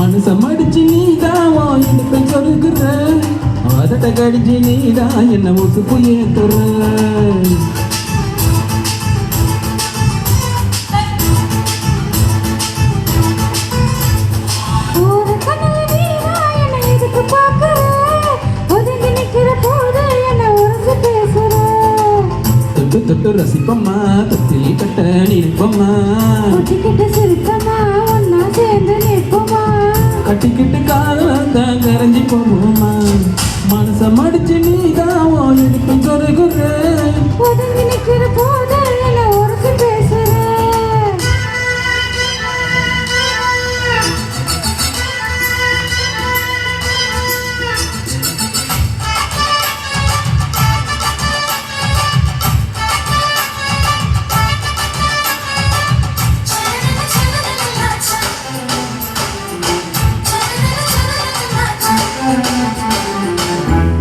மனச மடிச்சு நீதான் இடுப்பை சொருகுற அதட்ட கடிச்சு நீதான் என்ன உசுப்பு ஏத்துற தொட்டு ரசிப்பம்மா தொட்டில் கட்ட நிற்பம்மா கட்டிக்கிட்டு சிரிப்பம்மா ஒன்னா சேர்ந்து நிற்பம்மா கட்டிக்கிட்டு காலம் கரைஞ்சி போவோம்மா மனச மடிச்சு நீதான் இடுப்பு சொருகுற ஒதுங்கி நிக்கிற போது என்ன உரசி பேசுற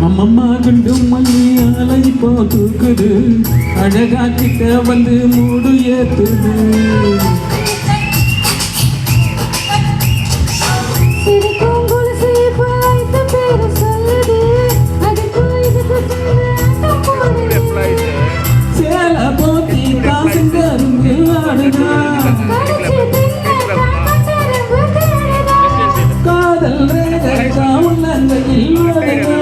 அம்மம்மா கண்டு மல்லி அலை இப்போ தூக்குது அழகா கிட்ட வந்து மூடு ஏத்துது சிரிக்கும் கொலுசு இப்ப வைத்த பேரு சொல்லுது அதுக்கும் இதுக்கும் சேர்ந்து ஆட்டம் போடுது சேல போத்தி காசுங்க அரும்பு ஆடுதா கடிச்சு தின்ன காமத்தரம்பு தேடுதா காதல் ரேகா உள்ளங்கையில் ஓடுதா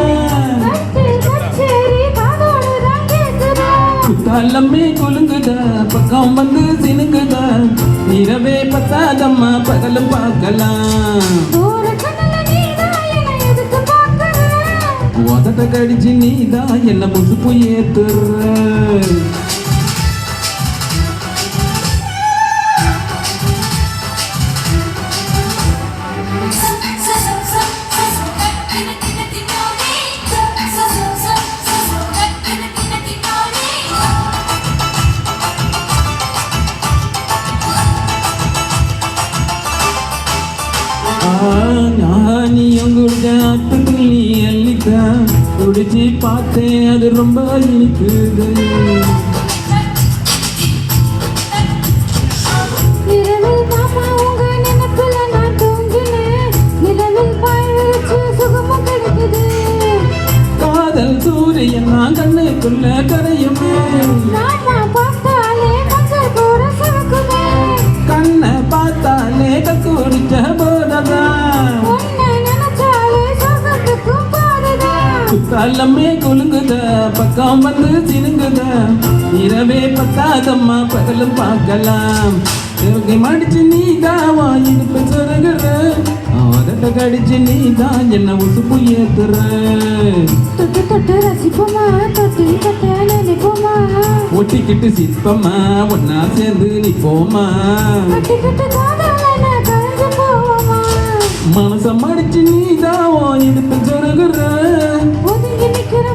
குத்தாலம்மே குலுங்குதா பக்கம் வந்து சினுங்குதா இரவே பத்தாதம்மா பகலும் பார்க்கலாம் உதட்ட கடிச்சு நீதான் என்ன முசுப்பு ஏத்துற நீ உங்களுடைய ஆத்துக்குள் நீ அள்ளித்தான் குடிச்சு பார்த்தேன் அது ரொம்ப இனிக்குது இரவில் மாமா உங்க நினைப்புல நான் தூங்கினேன் நிலவில் பாய் விரிச்சு சுகமும் கிடைக்குது காதல் சூரியன் நான் கண்ணுக்குள்ள கரையுமே நாமா பார்த்தாலே மஞ்சள் போற சிவக்குமே கண்ணை பார்த்தாலே கக்குடிச்ச போததா உன்னை நினைச்சாலே சுகத்துக்கும் பாடுதா குத்தாலம்மே குலுங்குத பக்கம் வந்து சினுங்குத இரவே பத்தாதம்மா பகலும் பார்க்கலாம் இவகை மடிச்சு நீதான் இடுப்பு சொருகுற அதட்ட கடிச்சு நீதான் என்ன உசுப்பு ஏத்துற தொட்டு தொட்டு ரசிப்போமா தொட்டில் கட்ட நினைப்போமா ஒட்டிக்கிட்டு சிற்பம்மா ஒன்னா சேர்ந்து நிப்போமா கட்டிக்கிட்டு காதல கரைஞ்சு போவோமா மனச மடிச்சு நீதான் இடுப்பு சொருகுற ஒதுங்கி நிக்கிற